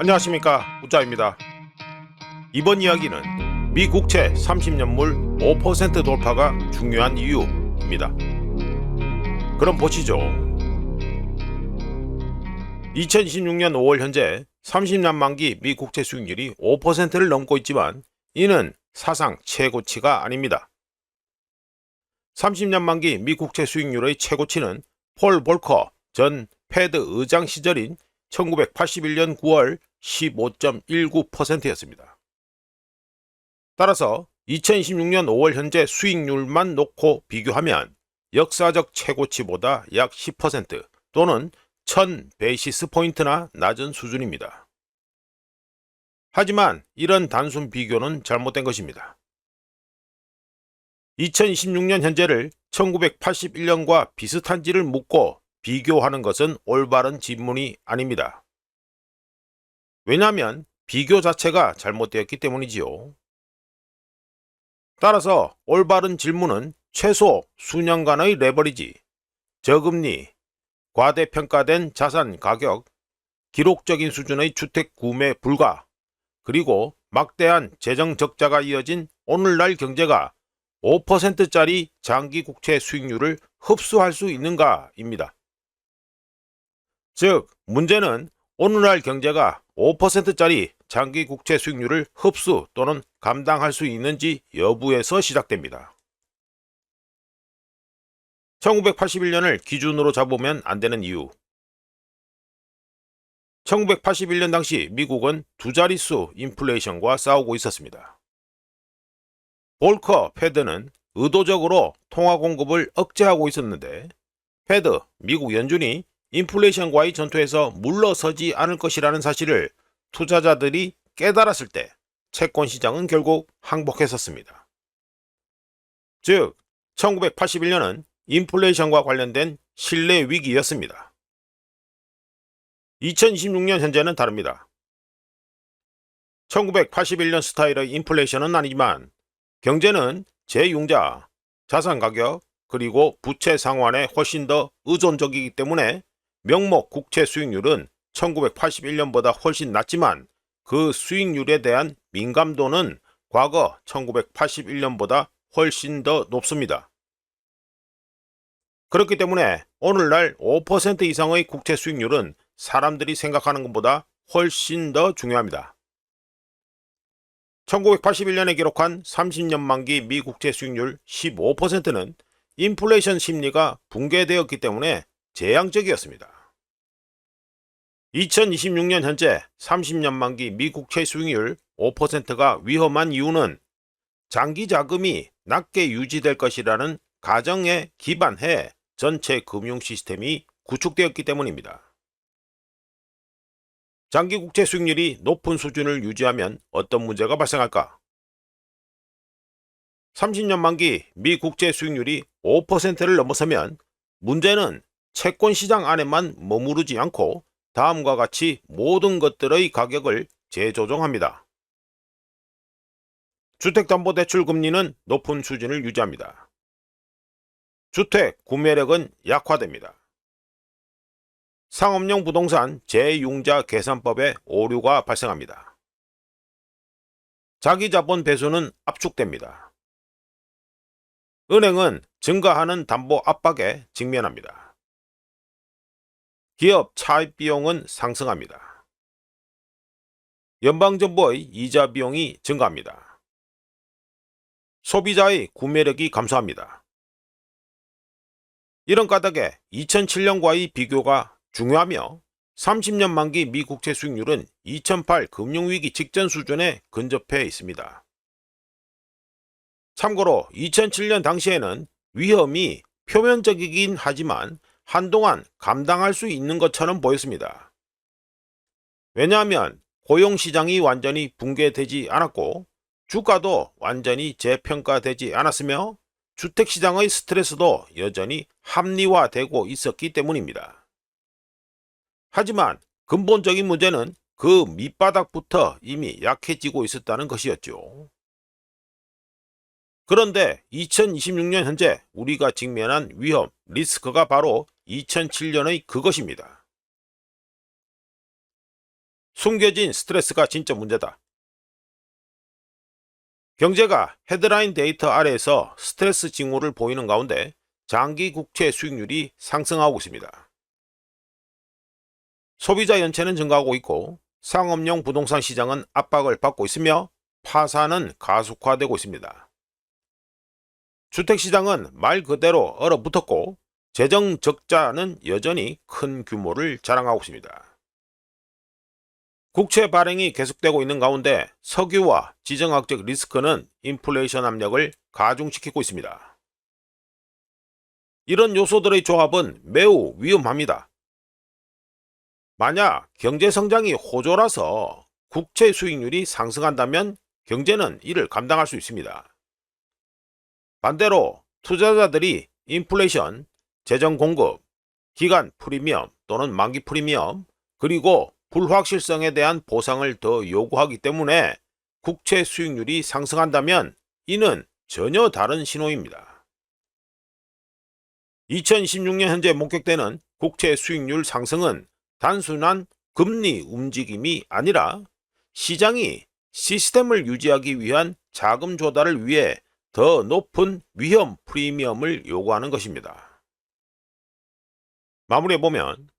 안녕하십니까, 우짜입니다. 이번 이야기는 미 국채 30년물 5% 돌파가 중요한 이유입니다. 그럼 보시죠. 2026년 5월 현재 30년 만기 미 국채 수익률이 5%를 넘고 있지만 이는 사상 최고치가 아닙니다. 30년 만기 미 국채 수익률의 최고치는 폴 볼커 전 패드 의장 시절인 1981년 9월 15.19%였습니다. 따라서 2026년 5월 현재 수익률만 놓고 비교하면 역사적 최고치보다 약 10% 또는 1000베이시스 포인트나 낮은 수준입니다. 하지만 이런 단순 비교는 잘못된 것입니다. 2026년 현재를 1981년과 비슷한지를 묻고 비교하는 것은 올바른 질문이 아닙니다. 왜냐하면 비교 자체가 잘못되었기 때문이지요. 따라서 올바른 질문은 최소 수년간의 레버리지, 저금리, 과대평가된 자산 가격, 기록적인 수준의 주택 구매 불가, 그리고 막대한 재정 적자가 이어진 오늘날 경제가 5%짜리 장기 국채 수익률을 흡수할 수 있는가입니다. 즉, 문제는 오늘날 경제가 5%짜리 장기 국채 수익률을 흡수 또는 감당할 수 있는지 여부에서 시작됩니다. 1981년을 기준으로 잡으면 안 되는 이유. 1981년 당시 미국은 두 자릿수 인플레이션과 싸우고 있었습니다. 볼커 패드는 의도적으로 통화 공급을 억제하고 있었는데 패드, 미국 연준이 인플레이션과의 전투에서 물러서지 않을 것이라는 사실을 투자자들이 깨달았을 때 채권 시장은 결국 항복했었습니다. 즉, 1981년은 인플레이션과 관련된 신뢰 위기였습니다. 2026년 현재는 다릅니다. 1981년 스타일의 인플레이션은 아니지만 경제는 재융자, 자산 가격, 그리고 부채 상환에 훨씬 더 의존적이기 때문에 명목 국채 수익률은 1981년보다 훨씬 낮지만 그 수익률에 대한 민감도는 과거 1981년보다 훨씬 더 높습니다. 그렇기 때문에 오늘날 5% 이상의 국채 수익률은 사람들이 생각하는 것보다 훨씬 더 중요합니다. 1981년에 기록한 30년 만기 미 국채 수익률 15%는 인플레이션 심리가 붕괴되었기 때문에 재앙적이었습니다. 2026년 현재 30년 만기 미 국채 수익률 5%가 위험한 이유는 장기 자금이 낮게 유지될 것이라는 가정에 기반해 전체 금융 시스템이 구축되었기 때문입니다. 장기 국채 수익률이 높은 수준을 유지하면 어떤 문제가 발생할까? 30년 만기 미 국채 수익률이 5%를 넘어서면 문제는 채권 시장 안에만 머무르지 않고 다음과 같이 모든 것들의 가격을 재조정합니다. 주택담보대출 금리는 높은 수준을 유지합니다. 주택 구매력은 약화됩니다. 상업용 부동산 재융자 계산법에 오류가 발생합니다. 자기자본 배수는 압축됩니다. 은행은 증가하는 담보 압박에 직면합니다. 기업 차입 비용은 상승합니다. 연방정부의 이자 비용이 증가합니다. 소비자의 구매력이 감소합니다. 이런 까닭에 2007년과의 비교가 중요하며 30년 만기 미 국채 수익률은 2008 금융위기 직전 수준에 근접해 있습니다. 참고로 2007년 당시에는 위험이 표면적이긴 하지만 한동안 감당할 수 있는 것처럼 보였습니다. 왜냐하면 고용시장이 완전히 붕괴되지 않았고 주가도 완전히 재평가되지 않았으며 주택시장의 스트레스도 여전히 합리화되고 있었기 때문입니다. 하지만 근본적인 문제는 그 밑바닥부터 이미 약해지고 있었다는 것이었죠. 그런데 2026년 현재 우리가 직면한 위험, 리스크가 바로 2007년의 그것입니다. 숨겨진 스트레스가 진짜 문제다. 경제가 헤드라인 데이터 아래에서 스트레스 징후를 보이는 가운데 장기 국채 수익률이 상승하고 있습니다. 소비자 연체는 증가하고 있고 상업용 부동산 시장은 압박을 받고 있으며 파산은 가속화되고 있습니다. 주택시장은 말 그대로 얼어붙었고 재정 적자는 여전히 큰 규모를 자랑하고 있습니다. 국채 발행이 계속되고 있는 가운데 석유와 지정학적 리스크는 인플레이션 압력을 가중시키고 있습니다. 이런 요소들의 조합은 매우 위험합니다. 만약 경제 성장이 호조라서 국채 수익률이 상승한다면 경제는 이를 감당할 수 있습니다. 반대로 투자자들이 인플레이션, 재정 공급, 기간 프리미엄 또는 만기 프리미엄, 그리고 불확실성에 대한 보상을 더 요구하기 때문에 국채 수익률이 상승한다면 이는 전혀 다른 신호입니다. 2026년 현재 목격되는 국채 수익률 상승은 단순한 금리 움직임이 아니라 시장이 시스템을 유지하기 위한 자금 조달을 위해 더 높은 위험 프리미엄을 요구하는 것입니다. 마무리해보면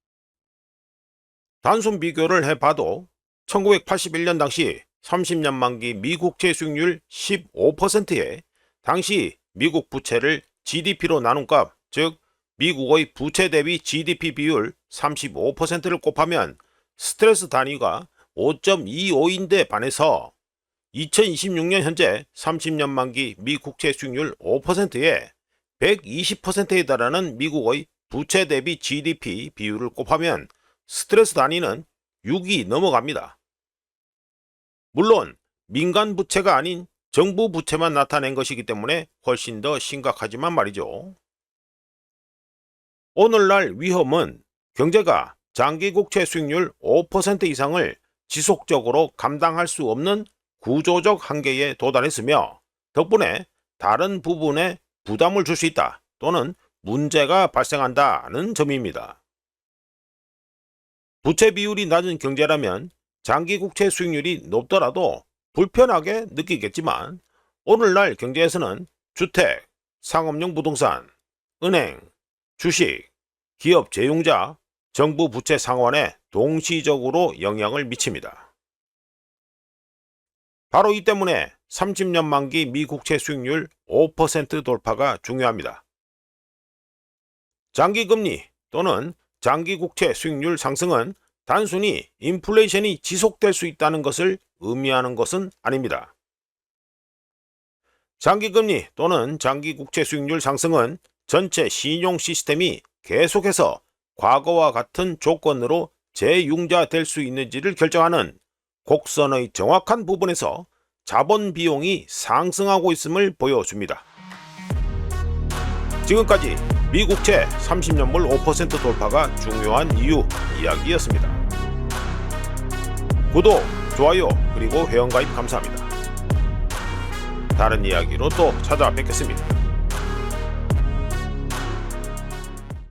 단순 비교를 해봐도 1981년 당시 30년 만기 미국채 수익률 15%에 당시 미국 부채를 GDP로 나눈 값, 즉 미국의 부채 대비 GDP 비율 35%를 곱하면 스트레스 단위가 5.25인데 반해서 2026년 현재 30년 만기 미국채 수익률 5%에 120%에 달하는 미국의 부채 대비 GDP 비율을 곱하면 스트레스 단위는 6이 넘어갑니다. 물론 민간 부채가 아닌 정부 부채만 나타낸 것이기 때문에 훨씬 더 심각하지만 말이죠. 오늘날 위험은 경제가 장기 국채 수익률 5% 이상을 지속적으로 감당할 수 없는 구조적 한계에 도달했으며 덕분에 다른 부분에 부담을 줄 수 있다 또는 문제가 발생한다는 점입니다. 부채 비율이 낮은 경제라면 장기 국채 수익률이 높더라도 불편하게 느끼겠지만 오늘날 경제에서는 주택, 상업용 부동산, 은행, 주식, 기업 재융자, 정부 부채 상환에 동시적으로 영향을 미칩니다. 바로 이 때문에 30년 만기 미국채 수익률 5% 돌파가 중요합니다. 장기금리 또는 장기 국채 수익률 상승은 단순히 인플레이션이 지속될 수 있다는 것을 의미하는 것은 아닙니다. 장기금리 또는 장기 국채 수익률 상승은 전체 신용 시스템이 계속해서 과거와 같은 조건으로 재융자될 수 있는지를 결정하는 곡선의 정확한 부분에서 자본 비용이 상승하고 있음을 보여줍니다. 지금까지 미국채 30년물 5% 돌파가 중요한 이유 이야기였습니다. 구독, 좋아요, 그리고 회원가입 감사합니다. 다른 이야기로 또 찾아뵙겠습니다.